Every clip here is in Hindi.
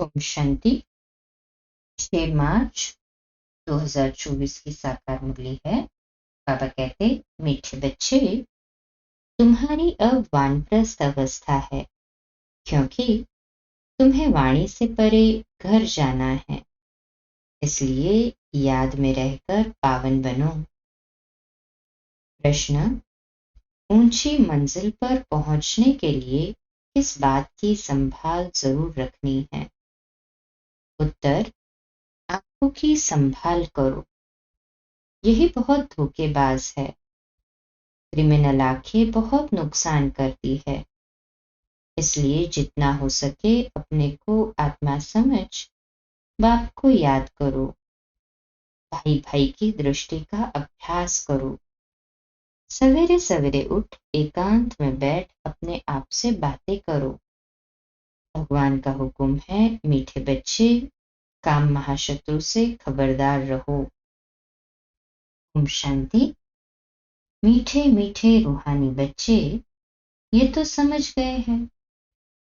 ओम शांति। 6 मार्च 2024 की साकार मुरली है। बाबा कहते, मीठे बच्चे, तुम्हारी अब वानप्रस्थ अवस्था है, क्योंकि तुम्हें वाणी से परे घर जाना है। इसलिए याद में रहकर पावन बनो। प्रश्न: ऊंची मंजिल पर पहुंचने के लिए किस बात की संभाल जरूर रखनी है? उत्तर: आंखों की संभाल करो। यही बहुत धोखेबाज है। क्रिमिनल आंखें बहुत नुकसान करती है। इसलिए जितना हो सके अपने को आत्मा समझ बाप को याद करो। भाई भाई की दृष्टि का अभ्यास करो। सवेरे सवेरे उठ एकांत में बैठ अपने आप से बातें करो। भगवान का हुक्म है, मीठे बच्चे, काम महाशत्रु से खबरदार रहो। ओम शांति। मीठे मीठे रूहानी बच्चे, ये तो समझ गए हैं,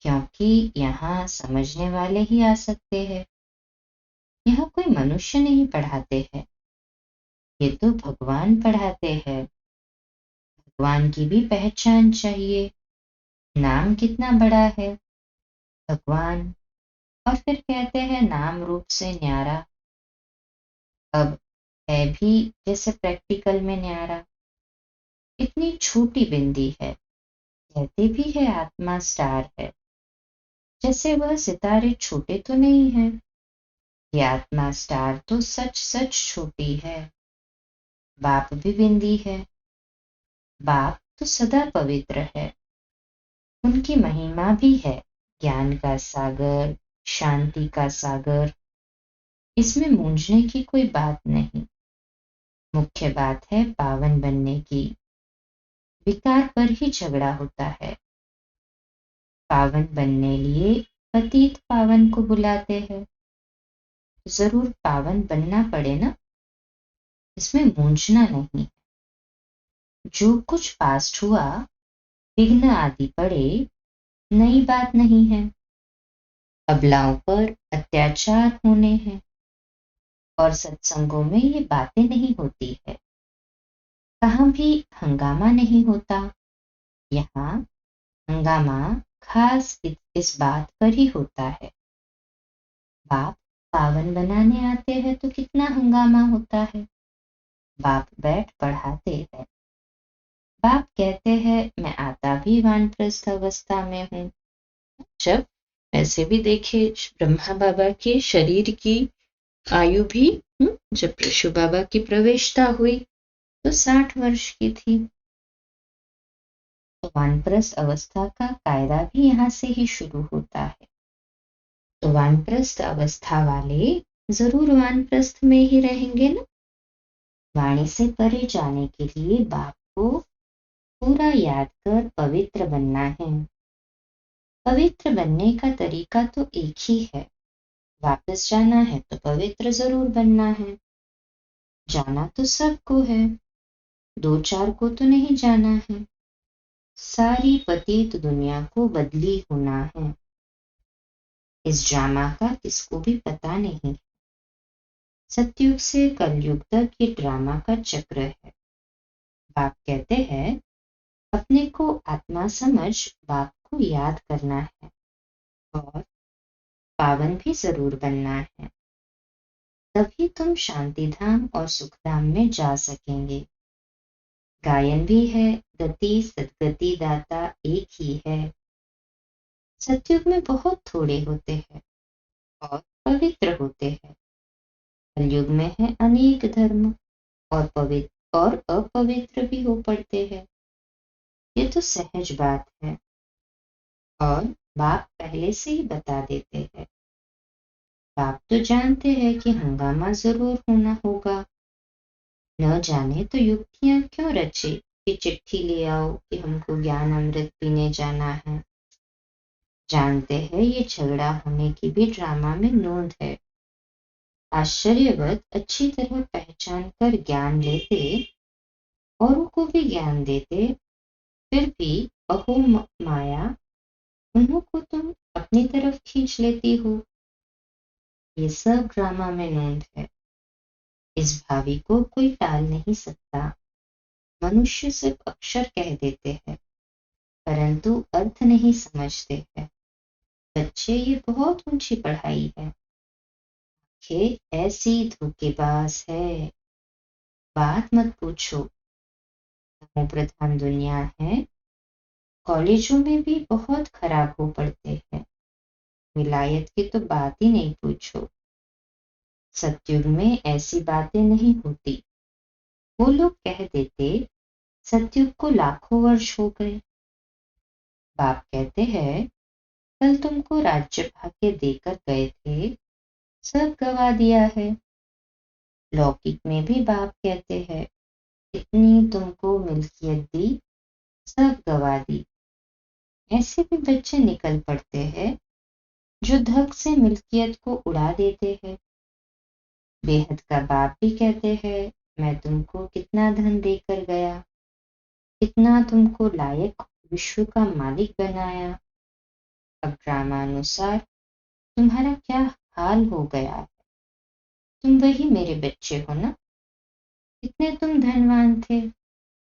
क्योंकि यहाँ समझने वाले ही आ सकते हैं। यहाँ कोई मनुष्य नहीं पढ़ाते हैं, ये तो भगवान पढ़ाते हैं। भगवान की भी पहचान चाहिए। नाम कितना बड़ा है, भगवान, और फिर कहते हैं नाम रूप से न्यारा। अब है भी जैसे प्रैक्टिकल में न्यारा। इतनी छोटी बिंदी है, कहते भी है आत्मा स्टार है, जैसे वह सितारे छोटे तो नहीं है। ये आत्मा स्टार तो सच सच छोटी है। बाप भी बिंदी है। बाप तो सदा पवित्र है। उनकी महिमा भी है, ज्ञान का सागर, शांति का सागर। इसमें मूंझने की कोई बात नहीं। मुख्य बात है पावन बनने की। विकार पर ही झगड़ा होता है। पावन बनने लिए पतित पावन को बुलाते हैं। जरूर पावन बनना पड़े ना, इसमें मूंझना नहीं। जो कुछ पास्ट हुआ, विघ्न आदि पड़े, नई बात नहीं है। अबलाओं पर अत्याचार होने हैं और सत्संगों में ये बातें नहीं होती है। कहाँ भी हंगामा नहीं होता। यहाँ हंगामा खास इस बात पर ही होता है। बाप पावन बनाने आते हैं तो कितना हंगामा होता है। बाप बैठ पढ़ाते हैं। बाप कहते हैं मैं आता भी वानप्रस्थ अवस्था में हूँ। जब ऐसे भी देखे ब्रह्मा बाबा के शरीर की आयु भी जब यशु बाबा की प्रवेशता हुई तो 60 वर्ष की थी। तो वानप्रस्थ अवस्था का कायदा भी यहाँ से ही शुरू होता है। तो वानप्रस्थ अवस्था वाले जरूर वानप्रस्थ में ही रहेंगे ना। वाणी से परे जाने के लिए बाप को पूरा याद कर पवित्र बनना है। पवित्र बनने का तरीका तो एक ही है। वापस जाना है तो पवित्र जरूर बनना है। जाना तो सबको है, 2-4 को तो नहीं जाना है। सारी पतित दुनिया को बदली होना है। इस ड्रामा का किसको भी पता नहीं। सतयुग से कलयुग तक ये ड्रामा का चक्र है। बाप कहते हैं अपने को आत्मा समझ बाप को याद करना है और पावन भी जरूर बनना है। तभी तुम शांति धाम और सुखधाम में जा सकेंगे। गायन भी है, गति सदगति दाता एक ही है। सतयुग में बहुत थोड़े होते हैं और पवित्र होते हैं। कलयुग में है अनेक धर्म और पवित्र और अपवित्र भी हो पड़ते हैं। ये तो सहज बात है और बाप पहले से ही बता देते हैं। बाप तो जानते हैं कि हंगामा जरूर होना होगा। न जाने तो युक्तियां क्यों रचे कि चिट्ठी ले आओ कि हमको ज्ञान अमृत पीने जाना है। जानते हैं ये झगड़ा होने की भी ड्रामा में नोंद है। आश्चर्यवत अच्छी तरह पहचान कर ज्ञान लेते, औरों को भी ज्ञान देते, फिर भी अहो माया, उन्हों को तुम अपनी तरफ खींच लेती हो। ये सब ड्रामा में नोंद है। इस भावी को कोई टाल नहीं सकता। मनुष्य सिर्फ अक्षर कह देते हैं, परंतु अर्थ नहीं समझते हैं। बच्चे, ये बहुत ऊंची पढ़ाई है। आंखें ऐसी धोखेबाज है, बात मत पूछो। तमो प्रधान दुनिया है। कॉलेजों में भी बहुत खराब हो पढ़ते हैं। विलायत की तो बात ही नहीं पूछो। सतयुग में ऐसी बातें नहीं होती। वो लोग कह देते सतयुग को लाखों वर्ष हो गए। बाप कहते हैं कल तुमको राज्य भाग्य देकर गए थे, सब गवा दिया है। लौकिक में भी बाप कहते हैं इतनी तुमको मिल्कियत दी, सब गवा दी। ऐसे भी बच्चे निकल पड़ते हैं जो धक से मिल्कियत को उड़ा देते हैं। बेहद का बाप भी कहते हैं मैं तुमको कितना धन देकर गया, कितना तुमको लायक विश्व का मालिक बनाया। अब ड्रामा अनुसार तुम्हारा क्या हाल हो गया है। तुम वही मेरे बच्चे हो ना, कितने तुम धनवान थे।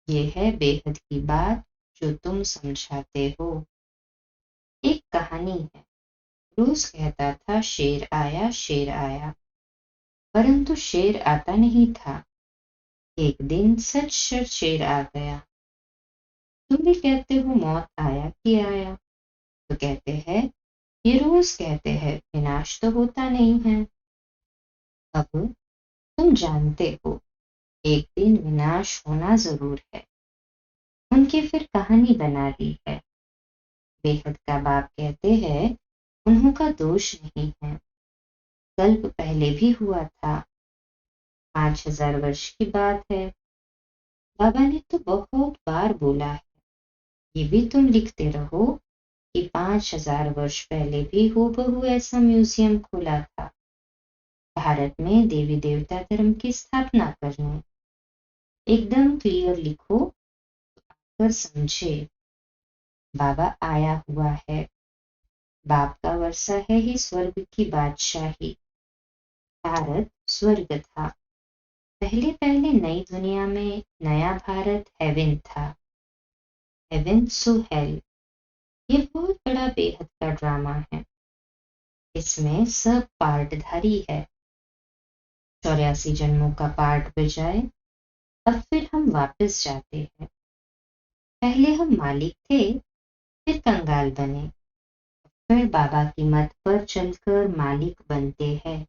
ये है बेहद की बात जो तुम समझाते हो। एक कहानी है। रोज कहता था शेर आया शेर आया, परंतु शेर आता नहीं था। एक दिन सच सच शेर आ गया। तुम भी कहते हो मौत आया कि आया, तो कहते हैं ये रोज कहते हैं विनाश तो होता नहीं है। अब तुम जानते हो एक दिन विनाश होना जरूर है। उनकी फिर कहानी बना दी है। बेहद का बाप कहते हैं उन्हों का दोष नहीं है, कल्प पहले भी हुआ था। 5000 वर्ष की बात है। बाबा ने तो बहुत बार बोला है, ये भी तुम लिखते रहो कि 5000 वर्ष पहले भी हूबहू ऐसा म्यूजियम खोला था, भारत में देवी देवता धर्म की स्थापना करने। एकदम क्लियर लिखो तो आकर समझे। बाबा आया हुआ है। बाप का वर्षा है ही स्वर्ग की बादशाही। भारत स्वर्ग था। पहले पहले नई दुनिया में नया भारत हेवन था। हेवन सो हेल। ये बहुत बड़ा बेहद का ड्रामा है। इसमें सब पार्टधारी है। 84 जन्मों का पार्ट बजाए अब फिर हम वापस जाते हैं। पहले हम मालिक थे, फिर कंगाल बने, फिर बाबा की मत पर चलकर मालिक बनते हैं।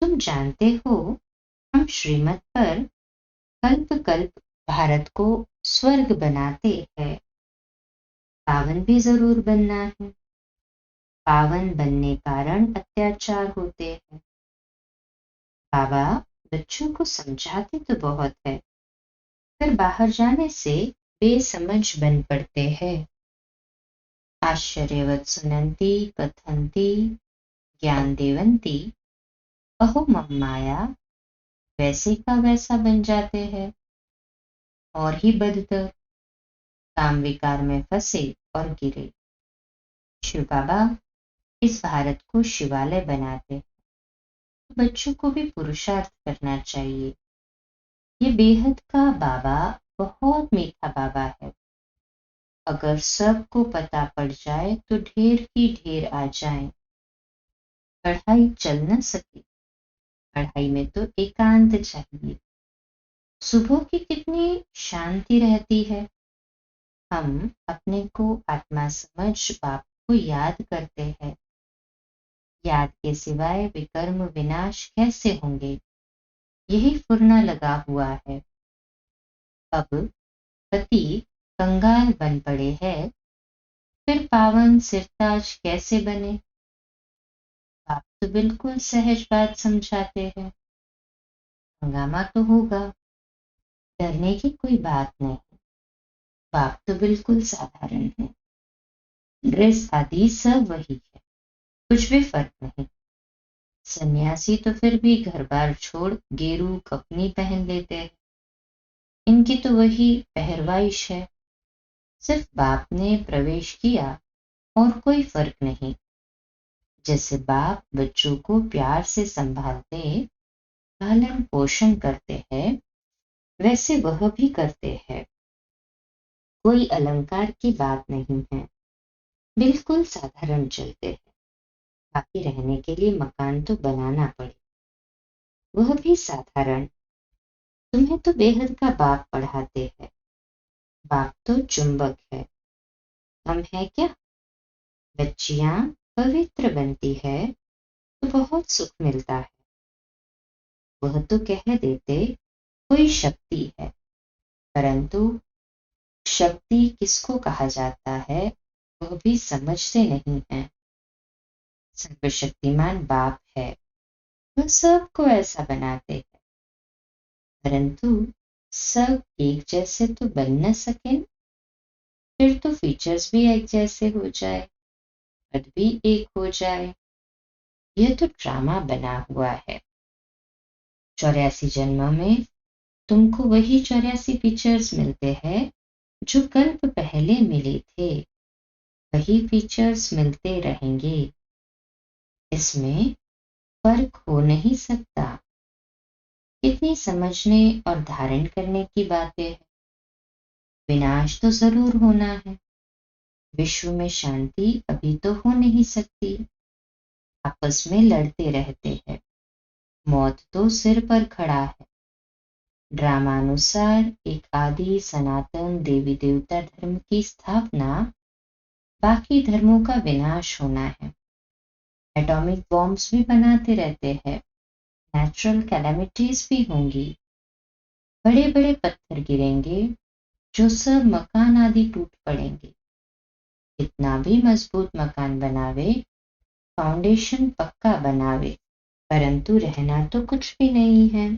तुम जानते हो हम श्रीमत पर कल्प कल्प भारत को स्वर्ग बनाते हैं। पावन भी जरूर बनना है। पावन बनने कारण अत्याचार होते हैं। बाबा बच्चों को समझाते तो बहुत है, फिर बाहर जाने से बेसमझ बन पड़ते हैं। आश्चर्यवत सुनंती कथंती ज्ञान देवंती, अहो मम्माया, वैसे का वैसा बन जाते हैं। और ही बदतर, काम विकार में फंसे और गिरे। शिव बाबा इस भारत को शिवालय बनाते, बच्चों को भी पुरुषार्थ करना चाहिए। ये बेहद का बाबा बहुत मीठा बाबा है। अगर सबको पता पड़ जाए तो ढेर की ढेर आ जाए। पढ़ाई चल न सके, पढ़ाई में तो एकांत चाहिए। सुबह की कितनी शांति रहती है। हम अपने को आत्मा समझ बाप को याद करते हैं। याद के सिवाय विकर्म विनाश कैसे होंगे, यही फुरना लगा हुआ है। अब पति कंगाल बन पड़े हैं, फिर पावन सिरताज कैसे बने। आप तो बिल्कुल सहज बात समझाते हैं। हंगामा तो होगा, डरने की कोई बात नहीं। बाप तो बिल्कुल साधारण है। ड्रेस आदि सब वही है, कुछ भी फर्क नहीं। सन्यासी तो फिर भी घर बार छोड़ गेरू कपनी पहन लेते हैं। इनकी तो वही पहरवाइश है। सिर्फ बाप ने प्रवेश किया और कोई फर्क नहीं। जैसे बाप बच्चों को प्यार से संभालते, पालन पोषण करते हैं, वैसे वह भी करते हैं। कोई अलंकार की बात नहीं है, बिल्कुल साधारण चलते हैं। बाकी रहने के लिए मकान तो बनाना पड़े, वह भी साधारण। तुम्हें तो बेहद का बाप पढ़ाते हैं। बाप तो चुंबक है, हम है क्या? बच्चियां पवित्र बनती है तो बहुत सुख मिलता है। वह तो कह देते कोई शक्ति है, परंतु शक्ति किसको कहा जाता है वह भी समझते नहीं है। सर्वशक्तिमान बाप है, वह सबको ऐसा बनाते हैं, परंतु सब एक जैसे तो बन न सके। फिर तो फीचर्स भी एक जैसे हो जाए, पद भी एक हो जाए। यह तो ड्रामा बना हुआ है। 84 जन्मों में तुमको वही 84 फीचर्स मिलते हैं जो कल्प पहले मिले थे, वही फीचर्स मिलते रहेंगे। इसमें फर्क हो नहीं सकता। कितनी समझने और धारण करने की बातें हैं। विनाश तो जरूर होना है, विश्व में शांति अभी तो हो नहीं सकती। आपस में लड़ते रहते हैं, मौत तो सिर पर खड़ा है। ड्रामानुसार एक आदि सनातन देवी देवता धर्म की स्थापना, बाकी धर्मों का विनाश होना है। एटॉमिक बॉम्ब्स भी बनाते रहते हैं, नेचुरल कैलेमिटीज भी होंगी। बड़े बड़े पत्थर गिरेंगे जो सब मकान आदि टूट पड़ेंगे। कितना भी मजबूत मकान बनावे, फाउंडेशन पक्का बनावे, परंतु रहना तो कुछ भी नहीं है।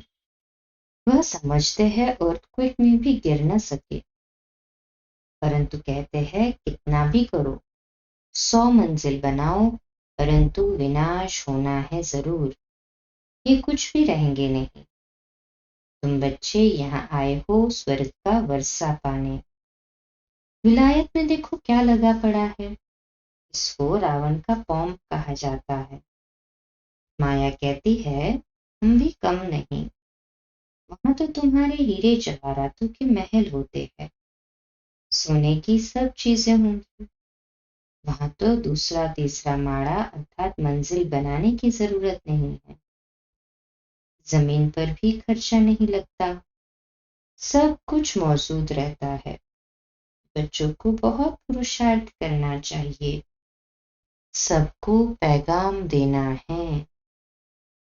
वह समझते हैं अर्थक्वेक में भी गिर न सके, परंतु कहते हैं कितना भी करो, 100 मंजिल बनाओ, परंतु विनाश होना है जरूर। ये कुछ भी रहेंगे नहीं। तुम बच्चे यहाँ आए हो स्वर्ग का वर्षा पाने। विलायत में देखो क्या लगा पड़ा है। इसको रावण का पॉम्प कहा जाता है। माया कहती है हम भी कम नहीं, वहां तो तुम्हारे हीरे जवाहरातों के महल होते हैं, सोने की सब चीजें होंगी। वहां तो दूसरा तीसरा माड़ा अर्थात मंजिल बनाने की जरूरत नहीं है। जमीन पर भी खर्चा नहीं लगता, सब कुछ मौजूद रहता है। बच्चों को बहुत पुरुषार्थ करना चाहिए, सबको पैगाम देना है।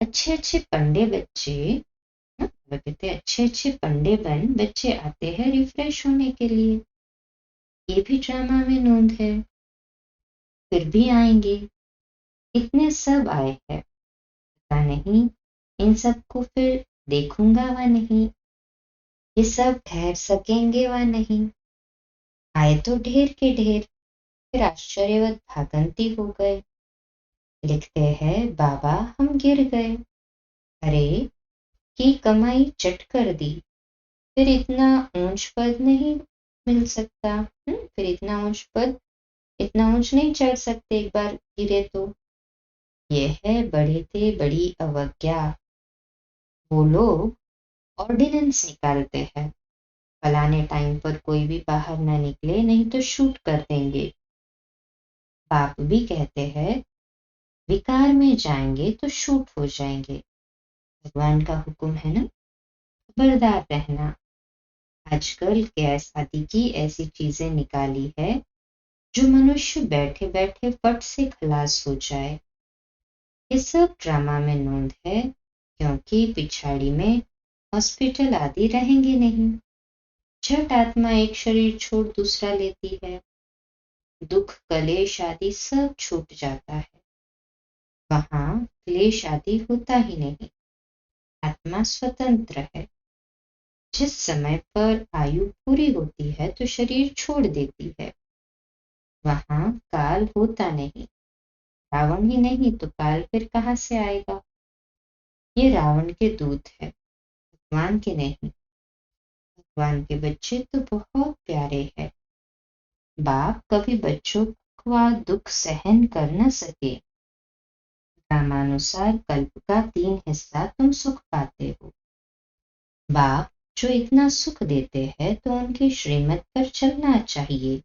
अच्छे अच्छे पंडे बच्चे, वो कहते हैं अच्छे अच्छे पंडे बन बच्चे आते हैं रिफ्रेश होने के लिए। ये भी ड्रामा में नोंद है। फिर भी आएंगे, इतने सब आए हैं, पता नहीं इन सबको फिर देखूंगा व नहीं, ये सब ठहर सकेंगे व नहीं। आए तो ढेर के ढेर, फिर आश्चर्यवत भागंती हो गए। लिखते हैं बाबा हम गिर गए, अरे की कमाई चट कर दी, फिर इतना ऊंच पद नहीं मिल सकता। फिर इतना ऊंच पद, इतना ऊंच नहीं चढ़ सकते एक बार गिरे तो। यह है बड़े थे बड़ी अवज्ञा। वो लोग ऑर्डिनेंस निकालते हैं, फलाने टाइम पर कोई भी बाहर ना निकले नहीं तो शूट कर देंगे। बाप भी कहते हैं विकार में जाएंगे तो शूट हो जाएंगे। भगवान का हुक्म है ना, खबरदार रहना। आजकल गैस आदि की ऐसी चीजें निकाली है जो मनुष्य बैठे बैठे फट से खलास हो जाए। ये सब ड्रामा में नोंद है, क्योंकि पिछाड़ी में हॉस्पिटल आदि रहेंगे नहीं। झट आत्मा एक शरीर छोड़ दूसरा लेती है, दुख कलेश आदि सब छूट जाता है। वहां क्लेश आदि होता ही नहीं, आत्मा स्वतंत्र है। जिस समय पर आयु पूरी होती है तो शरीर छोड़ देती है, वहां काल होता नहीं। रावण ही नहीं तो काल फिर कहाँ से आएगा। ये रावण के दूत है, भगवान के नहीं। भगवान के बच्चे तो बहुत प्यारे हैं। बाप कभी बच्चों का दुख सहन कर न सके, रामानुसार कल्प का 3 हिस्सा तुम सुख पाते हो। बाप जो इतना सुख देते हैं तो उनकी श्रीमत पर चलना चाहिए।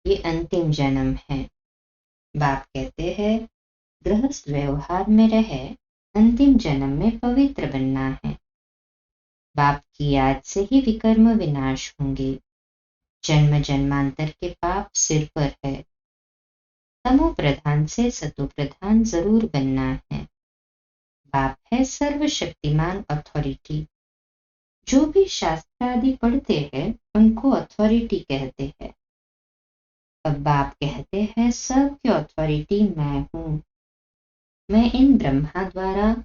ये अंतिम जन्म है। बाप कहते हैं गृहस्थ व्यवहार में रहे, अंतिम जन्म में पवित्र बनना है। बाप की याद से ही विकर्म विनाश होंगे। जन्म जन्मांतर के पाप सिर पर है। तमो प्रधान से सतो प्रधान जरूर बनना है। बाप है सर्वशक्तिमान अथॉरिटी। जो भी शास्त्र आदि पढ़ते हैं उनको अथॉरिटी कहते हैं। अब बाप कहते हैं सबकी अथॉरिटी मैं हूँ। मैं इन ब्रह्मा द्वारा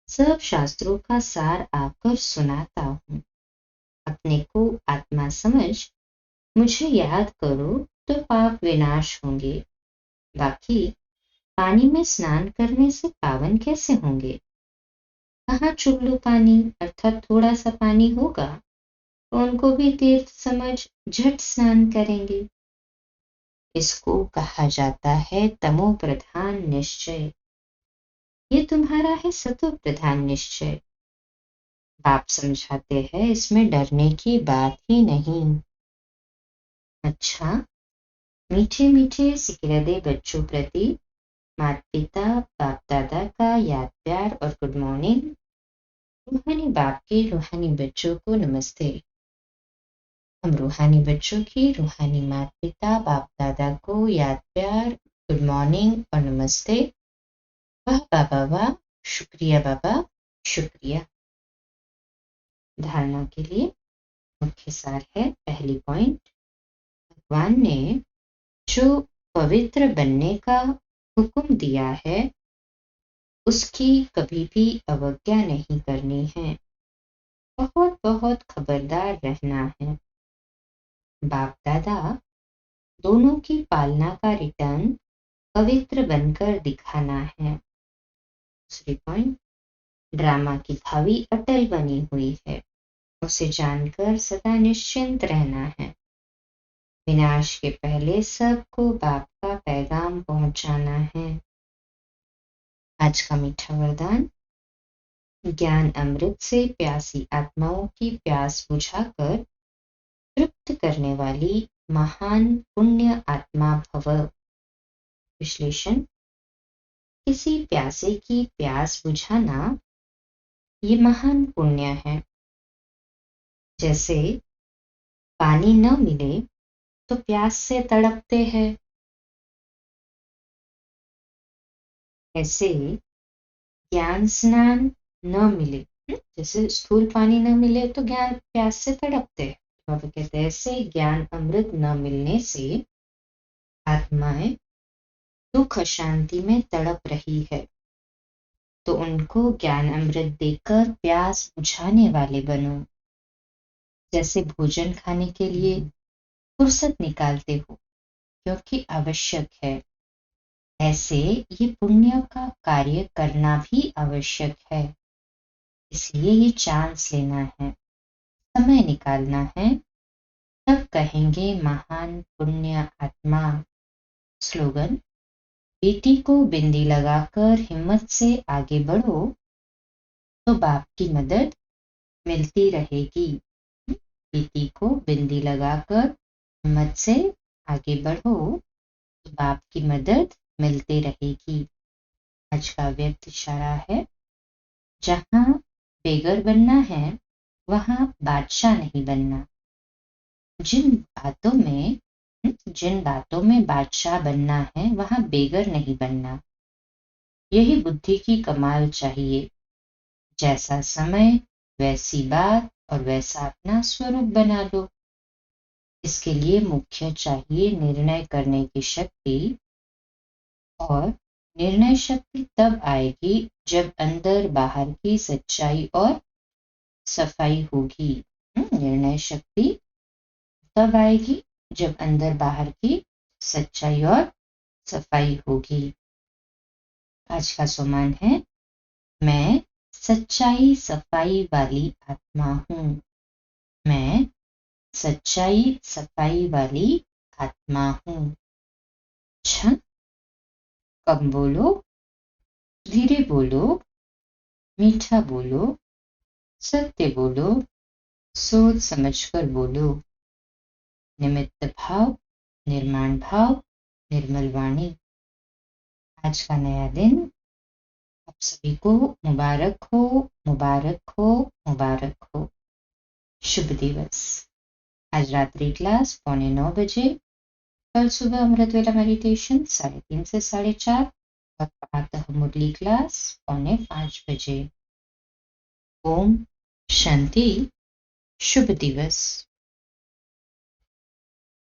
सब शास्त्रों का सार आकर सुनाता हूँ। अपने को आत्मा समझ मुझे याद करो तो पाप विनाश होंगे। बाकी पानी में स्नान करने से पावन कैसे होंगे? कहाँ चुल्लू पानी अर्थात थोड़ा सा पानी होगा तो उनको भी तीर्थ समझ झट स्नान करेंगे। इसको कहा जाता है तमो प्रधान निश्चय। ये तुम्हारा है सतो प्रधान निश्चय। बाप समझाते हैं इसमें डरने की बात ही नहीं। अच्छा, मीठे मीठे सिकिरदे बच्चों प्रति माता पिता बाप दादा का याद प्यार और गुड मॉर्निंग। रूहानी बाप के रूहानी बच्चों को नमस्ते। हम रूहानी बच्चों की रूहानी माता पिता बाप दादा को याद प्यार गुड मॉर्निंग और नमस्ते। वाह बाबा वाह, शुक्रिया बाबा शुक्रिया। धारणा के लिए मुख्य सार है। पहली पॉइंट, भगवान ने जो पवित्र बनने का हुक्म दिया है उसकी कभी भी अवज्ञा नहीं करनी है। बहुत बहुत खबरदार रहना है। बाप दादा दोनों की पालना का रिटर्न पवित्र बनकर दिखाना है। दूसरी पॉइंट, ड्रामा की भावी अटल बनी हुई है, उसे जानकर सदा निश्चिंत रहना है। विनाश के पहले सबको बाप का पैगाम पहुंचाना है। आज का मीठा वरदान, ज्ञान अमृत से प्यासी आत्माओं की प्यास बुझाकर तृप्त करने वाली महान पुण्य आत्मा भव। विश्लेषण, किसी प्यासे की प्यास बुझाना ये महान पुण्य है। जैसे पानी न मिले तो प्यास से तड़पते हैं, ऐसे ज्ञान स्नान न मिले, जैसे स्थूल पानी न मिले तो ज्ञान प्यास से तड़पते हैं। बाबा कहते हैं ऐसे ज्ञान अमृत न मिलने से आत्माएं दुख अशांति में तड़प रही है, तो उनको ज्ञान अमृत देकर प्यास बुझाने वाले बनो। जैसे भोजन खाने के लिए फुर्सत निकालते हो क्योंकि आवश्यक है, ऐसे ये पुण्य का कार्य करना भी आवश्यक है। इसलिए ये चांस लेना है, समय निकालना है, तब कहेंगे महान पुण्य आत्मा। स्लोगन, बेटी को बिंदी लगाकर हिम्मत से आगे बढ़ो तो बाप की मदद मिलती रहेगी। बेटी को बिंदी लगाकर हिम्मत से आगे बढ़ो तो बाप की मदद मिलती रहेगी। आज का व्यक्त इशारा है, जहां बेगर बनना है वहां बादशाह नहीं बनना। जिन बातों में बादशाह बनना है वहां बेगर नहीं बनना। यही बुद्धि की कमाल चाहिए। जैसा समय वैसी बात और वैसा अपना स्वरूप बना लो। इसके लिए मुख्य चाहिए निर्णय करने की शक्ति, और निर्णय शक्ति तब आएगी जब अंदर बाहर की सच्चाई और सफाई होगी। निर्णय शक्ति तब आएगी जब अंदर बाहर की सच्चाई और सफाई होगी। आज का सुमान है, मैं सच्चाई सफाई वाली आत्मा हूँ। मैं सच्चाई सफाई वाली आत्मा हूँ। अच्छा, कब बोलो? धीरे बोलो, मीठा बोलो, सत्य बोलो, सोच समझकर बोलो। निमित्त भाव, निर्माण भाव, निर्मल वाणी। आज का नया दिन आप सभी को मुबारक हो, मुबारक हो, मुबारक हो। शुभ दिवस। आज रात्रि क्लास 8:45 बजे, कल सुबह अमृत वेला मेडिटेशन 3:30 से 4:30 और प्रातः मुरली क्लास 4:45 बजे। ओम शांति। शुभ दिवस।